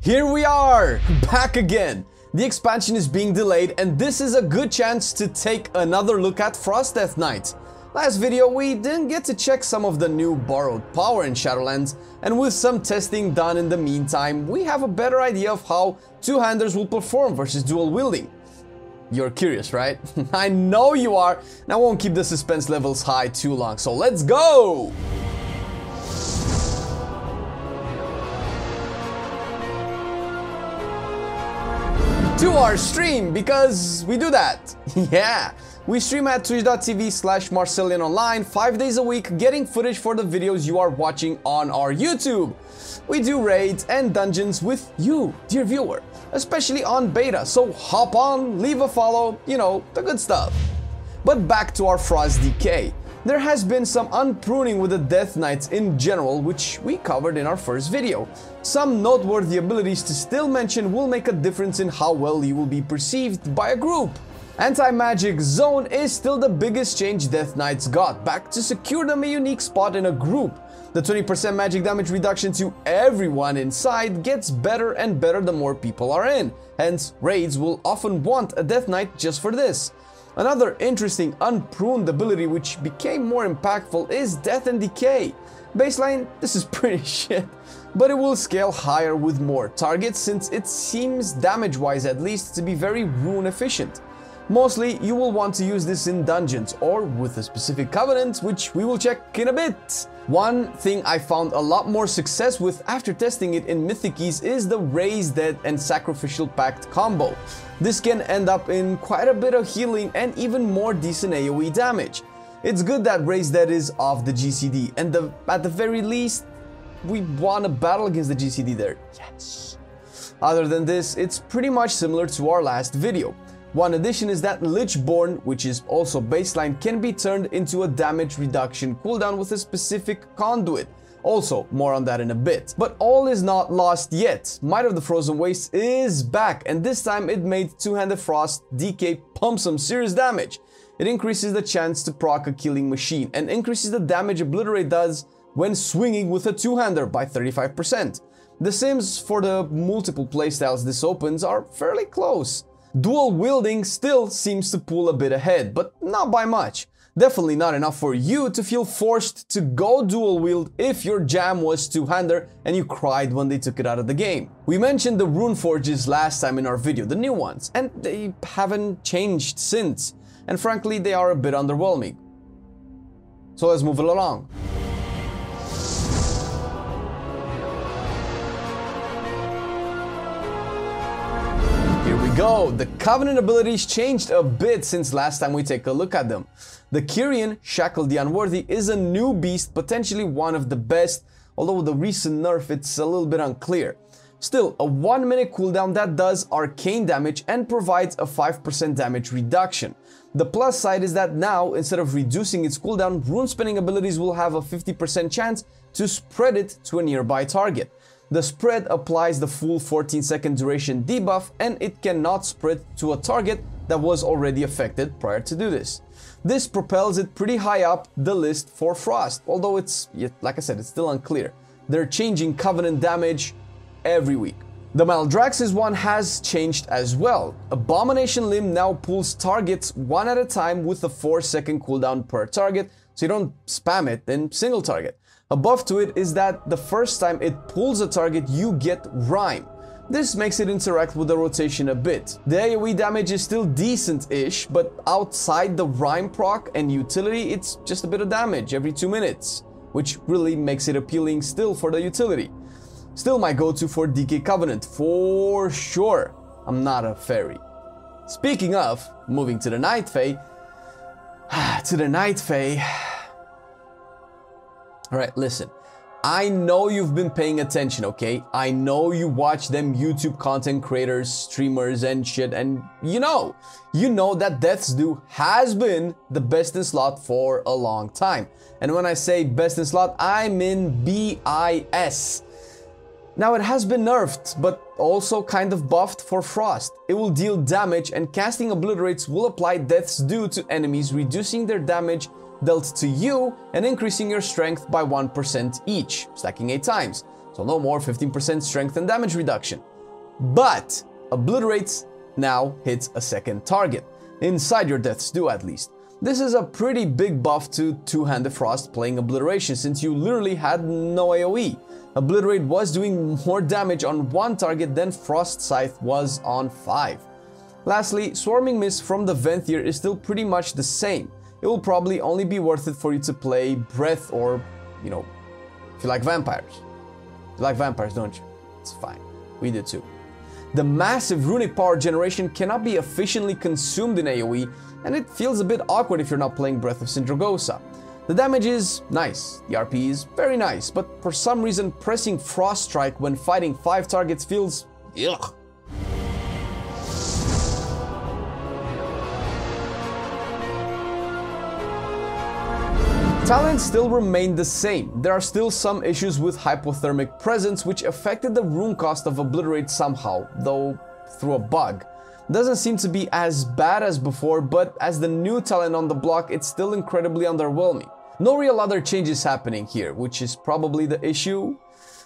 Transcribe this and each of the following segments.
Here we are, back again. The expansion is being delayed and this is a good chance to take another look at Frost Death Knight. Last video we didn't get to check some of the new borrowed power in Shadowlands, and with some testing done in the meantime, we have a better idea of how two-handers will perform versus dual wielding. You're curious, right? I know you are, and I won't keep the suspense levels high too long, so let's go! To our stream, because we do that. Yeah, we stream at twitch.tv/MarcelianOnline 5 days a week, getting footage for the videos you are watching on our YouTube. We do raids and dungeons with you, dear viewer, especially on beta, so hop on, leave a follow, you know, the good stuff. But back to our Frost DK. There has been some unpruning with the Death Knights in general, which we covered in our first video. Some noteworthy abilities to still mention will make a difference in how well you will be perceived by a group. Anti-magic zone is still the biggest change Death Knights got back to secure them a unique spot in a group. The 20% magic damage reduction to everyone inside gets better and better the more people are in, hence raids will often want a Death Knight just for this. Another interesting unpruned ability which became more impactful is Death and Decay. Baseline, this is pretty shit, but it will scale higher with more targets since it seems, damage-wise at least, to be very rune efficient. Mostly, you will want to use this in dungeons or with a specific covenant, which we will check in a bit. One thing I found a lot more success with after testing it in Mythic Keys is the Raise Dead and Sacrificial Pact combo. This can end up in quite a bit of healing and even more decent AoE damage. It's good that Raise Dead is off the GCD, and at the very least, we want to battle against the GCD there. Yes. Other than this, it's pretty much similar to our last video. One addition is that Lichborn, which is also baseline, can be turned into a damage reduction cooldown with a specific conduit. Also, more on that in a bit. But all is not lost yet. Might of the Frozen Wastes is back, and this time it made two-handed Frost DK pump some serious damage. It increases the chance to proc a killing machine and increases the damage Obliterate does when swinging with a two-hander by 35%. The sims for the multiple playstyles this opens are fairly close. Dual wielding still seems to pull a bit ahead, but not by much. Definitely not enough for you to feel forced to go dual wield if your jam was two-hander and you cried when they took it out of the game. We mentioned the rune forges last time in our video, the new ones, and they haven't changed since. And frankly, they are a bit underwhelming. So let's move it along. Here we go. The Covenant abilities changed a bit since last time we take a look at them. The Kyrian, Shackle the Unworthy, is a new beast, potentially one of the best, although with the recent nerf it's a little bit unclear. Still, a 1-minute cooldown that does arcane damage and provides a 5% damage reduction. The plus side is that now, instead of reducing its cooldown, rune spinning abilities will have a 50% chance to spread it to a nearby target. The spread applies the full 14-second duration debuff, and it cannot spread to a target that was already affected prior to do this. This propels it pretty high up the list for Frost, although it's, like I said, it's still unclear. They're changing Covenant damage every week. The Maldraxxus one has changed as well. Abomination Limb now pulls targets one at a time with a 4-second cooldown per target, so you don't spam it in single target. A buff to it is that the first time it pulls a target, you get Rhyme. This makes it interact with the rotation a bit. The AoE damage is still decent-ish, but outside the Rhyme proc and utility, it's just a bit of damage every 2 minutes, which really makes it appealing still for the utility. Still my go-to for DK Covenant, for sure. I'm not a fairy. Speaking of, moving to the Night Fae, Alright, listen, I know you've been paying attention, okay? I know you watch them YouTube content creators, streamers and shit, and you know that Death's Due has been the best in slot for a long time. And when I say best in slot, I mean BIS. Now it has been nerfed, but also kind of buffed for Frost. It will deal damage, and casting Obliterates will apply Death's Due to enemies, reducing their damage dealt to you and increasing your strength by 1% each, stacking 8 times. So no more 15% strength and damage reduction. But Obliterates now hits a second target, inside your Death's Due at least. This is a pretty big buff to two-handed Frost playing Obliteration, since you literally had no AoE. Obliterate was doing more damage on one target than Frost Scythe was on 5. Lastly, Swarming Mist from the Venthyr is still pretty much the same. It will probably only be worth it for you to play Breath or, you know, if you like vampires. You like vampires, don't you? It's fine. We do too. The massive runic power generation cannot be efficiently consumed in AoE, and it feels a bit awkward if you're not playing Breath of Sindragosa. The damage is nice, the RP is very nice, but for some reason pressing Frost Strike when fighting 5 targets feels ugh. Talents still remain the same. There are still some issues with Hypothermic Presence, which affected the rune cost of Obliterate somehow, though through a bug. Doesn't seem to be as bad as before, but as the new talent on the block, it's still incredibly underwhelming. No real other changes happening here, which is probably the issue.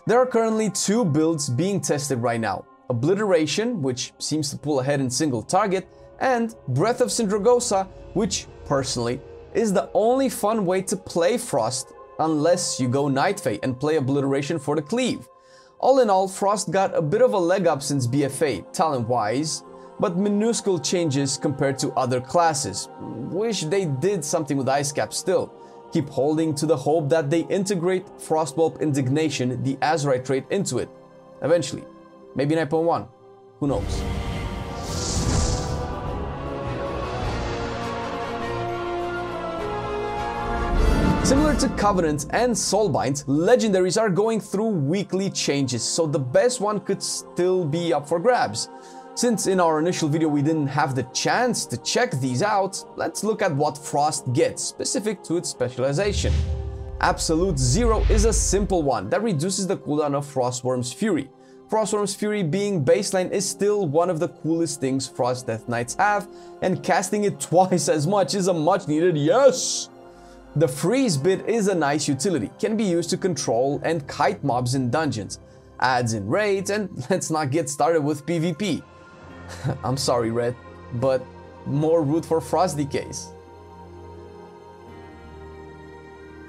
There are currently 2 builds being tested right now. Obliteration, which seems to pull ahead in single target, and Breath of Sindragosa, which, personally, is the only fun way to play Frost unless you go Night Fae and play Obliteration for the cleave. All in all, Frost got a bit of a leg up since BFA, talent-wise, but minuscule changes compared to other classes. Wish they did something with Ice Cap still. Keep holding to the hope that they integrate Frostwhelp Indignation, the Azurite trait, into it. Eventually. Maybe 9.1. Who knows? Similar to Covenant and Soulbinds, legendaries are going through weekly changes, so the best one could still be up for grabs. Since in our initial video we didn't have the chance to check these out, let's look at what Frost gets, specific to its specialization. Absolute Zero is a simple one that reduces the cooldown of Frostworm's Fury. Frostworm's Fury being baseline is still one of the coolest things Frost Death Knights have, and casting it twice as much is a much needed yes! The freeze bit is a nice utility, can be used to control and kite mobs in dungeons, adds in raids, and let's not get started with PvP. I'm sorry, Red, but more root for Frost DKs.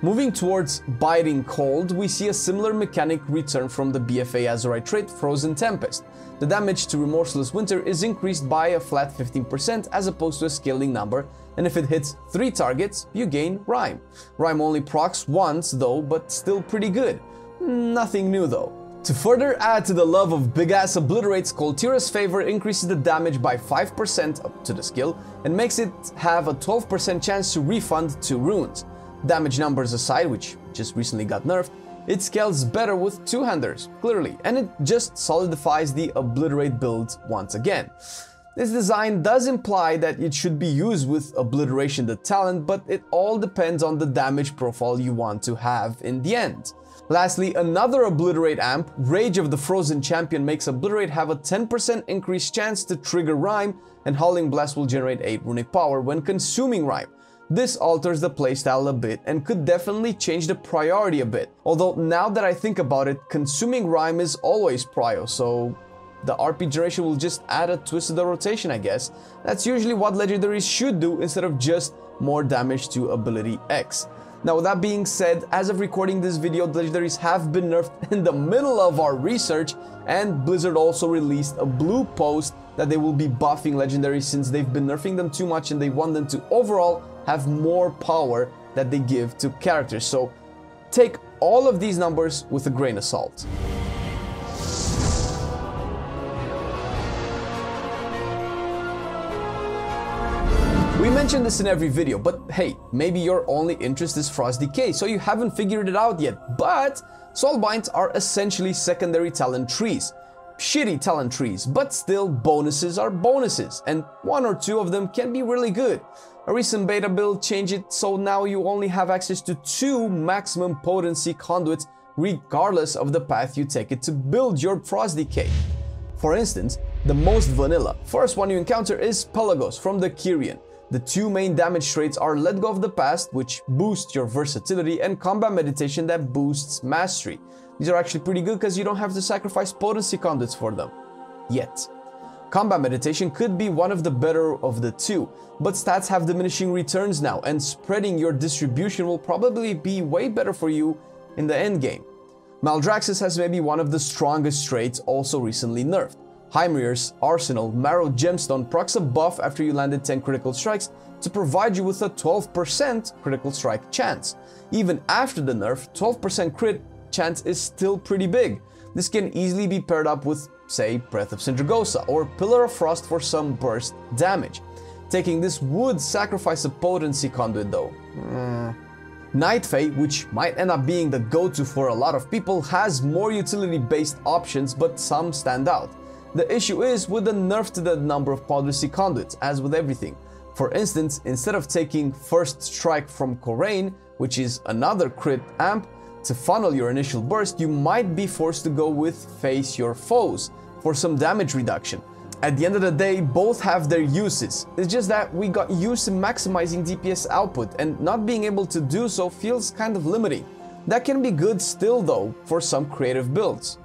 Moving towards Biting Cold, we see a similar mechanic return from the BFA Azurite trait Frozen Tempest. The damage to Remorseless Winter is increased by a flat 15% as opposed to a scaling number, and if it hits 3 targets, you gain Rime. Rime only procs once though, but still pretty good. Nothing new though. To further add to the love of big-ass obliterates, Koltira's Favor increases the damage by 5% up to the skill and makes it have a 12% chance to refund 2 runes. Damage numbers aside, which just recently got nerfed, it scales better with two-handers, clearly, and it just solidifies the Obliterate build once again. This design does imply that it should be used with Obliteration the talent, but it all depends on the damage profile you want to have in the end. Lastly, another Obliterate amp, Rage of the Frozen Champion, makes Obliterate have a 10% increased chance to trigger Rime, and Howling Blast will generate 8 runic power when consuming Rime. This alters the playstyle a bit and could definitely change the priority a bit, although now that I think about it, consuming Rime is always prio, so the RP generation will just add a twist to the rotation, I guess. That's usually what legendaries should do instead of just more damage to ability X. Now, with that being said, as of recording this video, the legendaries have been nerfed in the middle of our research, and Blizzard also released a blue post that they will be buffing legendaries since they've been nerfing them too much and they want them to overall have more power that they give to characters. So take all of these numbers with a grain of salt. We mention this in every video, but hey, maybe your only interest is Frost DK, so you haven't figured it out yet. But soulbinds are essentially secondary talent trees. Shitty talent trees, but still bonuses are bonuses, and 1 or 2 of them can be really good. A recent beta build changed it so now you only have access to 2 maximum potency conduits regardless of the path you take it to build your Frost DK. For instance, the most vanilla first one you encounter is Pelagos from the Kyrian. The 2 main damage traits are Let Go of the Past, which boosts your versatility, and Combat Meditation that boosts mastery. These are actually pretty good because you don't have to sacrifice potency conduits for them. yet. Combat meditation could be one of the better of the two, but stats have diminishing returns now, and spreading your distribution will probably be way better for you in the endgame. Maldraxxus has maybe one of the strongest traits, also recently nerfed. Heimir's Arsenal Marrow Gemstone procs a buff after you landed 10 critical strikes to provide you with a 12% critical strike chance. Even after the nerf, 12% crit chance is still pretty big. This can easily be paired up with, say, Breath of Sindragosa or Pillar of Frost for some burst damage. Taking this would sacrifice a Potency Conduit though. Night Fae, which might end up being the go-to for a lot of people, has more utility-based options, but some stand out. The issue is with the nerf to the number of Potency Conduits, as with everything. For instance, instead of taking First Strike from Corraine, which is another crit amp, to funnel your initial burst, you might be forced to go with Face Your Foes for some damage reduction. At the end of the day, both have their uses. It's just that we got used to maximizing DPS output, and not being able to do so feels kind of limiting. That can be good still though, for some creative builds.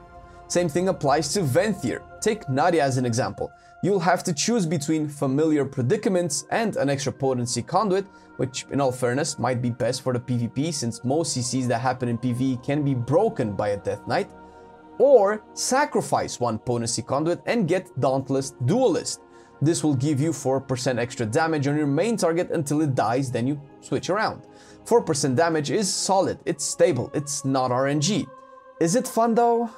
Same thing applies to Venthyr. Take Nadia as an example. You'll have to choose between familiar predicaments and an extra Potency Conduit, which in all fairness might be best for the PvP since most CCs that happen in PvE can be broken by a Death Knight, or sacrifice one Potency Conduit and get Dauntless Duelist. This will give you 4% extra damage on your main target until it dies, then you switch around. 4% damage is solid, it's stable, it's not RNG. Is it fun though?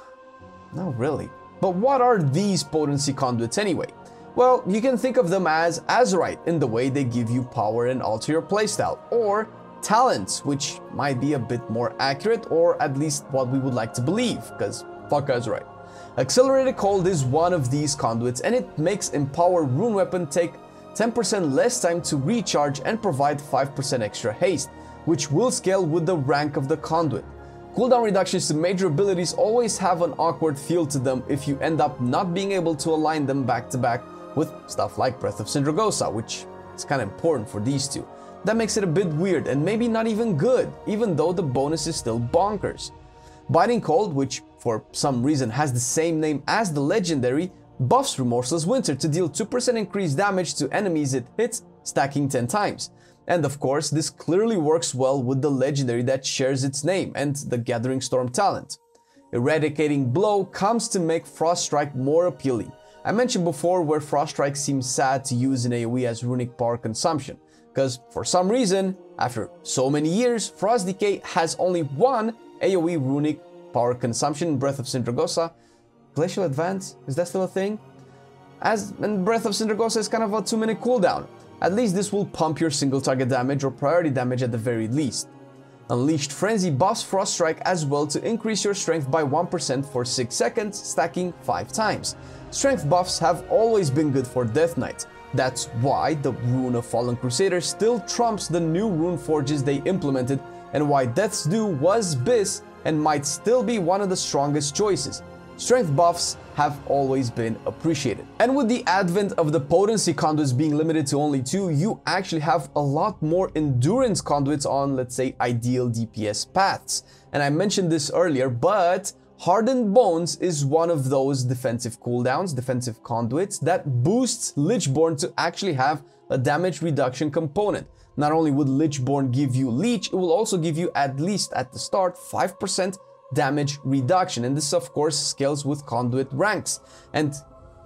Not really. But what are these Potency Conduits anyway? Well, you can think of them as Azerite in the way they give you power and alter your playstyle, or talents, which might be a bit more accurate, or at least what we would like to believe, because fuck Azerite. Accelerated Cold is one of these conduits, and it makes Empower Rune Weapon take 10% less time to recharge and provide 5% extra haste, which will scale with the rank of the conduit. Cooldown reductions to major abilities always have an awkward feel to them if you end up not being able to align them back to back with stuff like Breath of Sindragosa, which is kind of important for these two. That makes it a bit weird and maybe not even good, even though the bonus is still bonkers. Biting Cold, which for some reason has the same name as the legendary, buffs Remorseless Winter to deal 2% increased damage to enemies it hits, stacking 10 times. And of course, this clearly works well with the legendary that shares its name and the Gathering Storm talent. Eradicating Blow comes to make Frost Strike more appealing. I mentioned before where Frost Strike seems sad to use in AoE as runic power consumption, because for some reason, after so many years, Frost DK has only one AoE runic power consumption in Breath of Sindragosa. Glacial Advance, is that still a thing? And Breath of Sindragosa is kind of a 2-minute cooldown. At least this will pump your single target damage or priority damage at the very least. Unleashed Frenzy buffs Frost Strike as well to increase your strength by 1% for 6 seconds, stacking 5 times. Strength buffs have always been good for Death Knights. That's why the Rune of Fallen Crusader still trumps the new rune forges they implemented, and why Death's Due was Biss and might still be one of the strongest choices. Strength buffs have always been appreciated. And with the advent of the Potency Conduits being limited to only 2, you actually have a lot more Endurance Conduits on, let's say, ideal DPS paths. And I mentioned this earlier, but Hardened Bones is one of those defensive cooldowns, defensive conduits, that boosts Lichborn to actually have a damage reduction component. Not only would Lichborn give you Leech, it will also give you, at least at the start, 5% damage reduction, and this of course scales with conduit ranks. And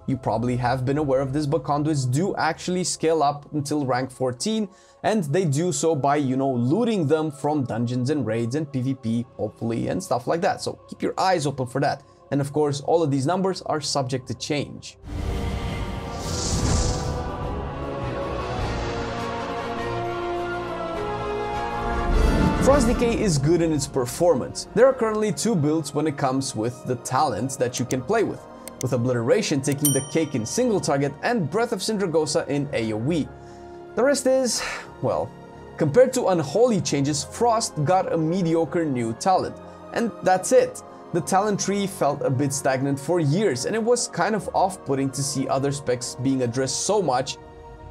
you probably have been aware of this, but conduits do actually scale up until rank 14, and they do so by, you know, looting them from dungeons and raids and PvP, hopefully, and stuff like that. So keep your eyes open for that. And of course, all of these numbers are subject to change. Frost DK is good in its performance. There are currently 2 builds when it comes with the talents that you can play with Obliteration taking the cake in single target and Breath of Sindragosa in AoE. The rest is, well, compared to Unholy changes, Frost got a mediocre new talent, and that's it. The talent tree felt a bit stagnant for years, and it was kind of off-putting to see other specs being addressed so much,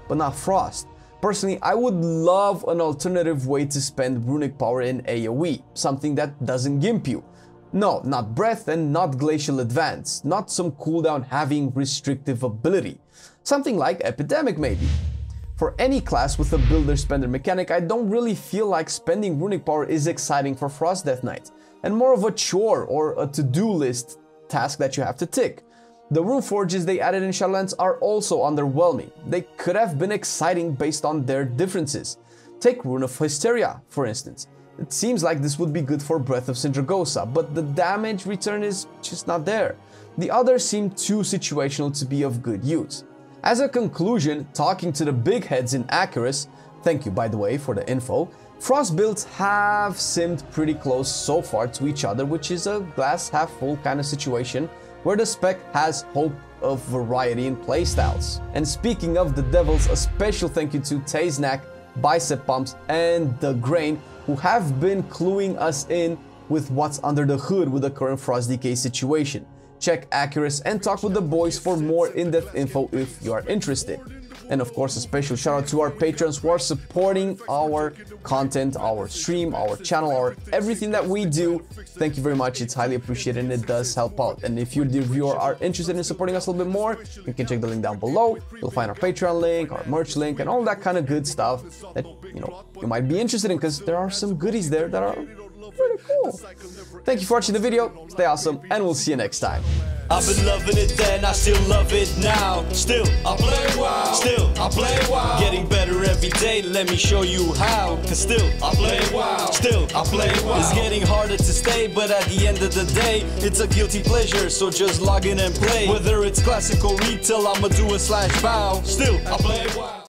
but not Frost. Personally, I would love an alternative way to spend runic power in AoE, something that doesn't gimp you. No, not breath and not glacial advance, not some cooldown having restrictive ability. Something like epidemic maybe. For any class with a builder-spender mechanic, I don't really feel like spending runic power is exciting for Frost Death Knight, and more of a chore or a to-do list task that you have to tick. The rune forges they added in Shadowlands are also underwhelming. They could have been exciting based on their differences. Take Rune of Hysteria, for instance. It seems like this would be good for Breath of Sindragosa, but the damage return is just not there. The others seem too situational to be of good use. As a conclusion, talking to the big heads in Acuris, thank you by the way for the info, Frost builds have simmed pretty close so far to each other, which is a glass half full kind of situation where the spec has hope of variety in playstyles. And speaking of the devils, a special thank you to Taznak, Bicep Pumps and The Grain, who have been cluing us in with what's under the hood with the current Frost DK situation. Check Acuris and talk with the boys for more in-depth info if you are interested. And of course, a special shout out to our patrons who are supporting our content, our stream, our channel, our everything that we do. Thank you very much. It's highly appreciated and it does help out. And if you, the viewer, are interested in supporting us a little bit more, you can check the link down below. You'll find our Patreon link, our merch link, and all that kind of good stuff that, you know, you might be interested in, because there are some goodies there that are pretty cool. Thank you for watching the video. Stay awesome, and we'll see you next time. I've been loving it then, I still love it now. Still, I play WoW. Still, I play WoW. Getting better every day, let me show you how. Cause still, I play WoW. Still, I play WoW. It's getting harder to stay, but at the end of the day, it's a guilty pleasure, so just log in and play. Whether it's classic or retail, I'ma do a /bow. Still, I play WoW.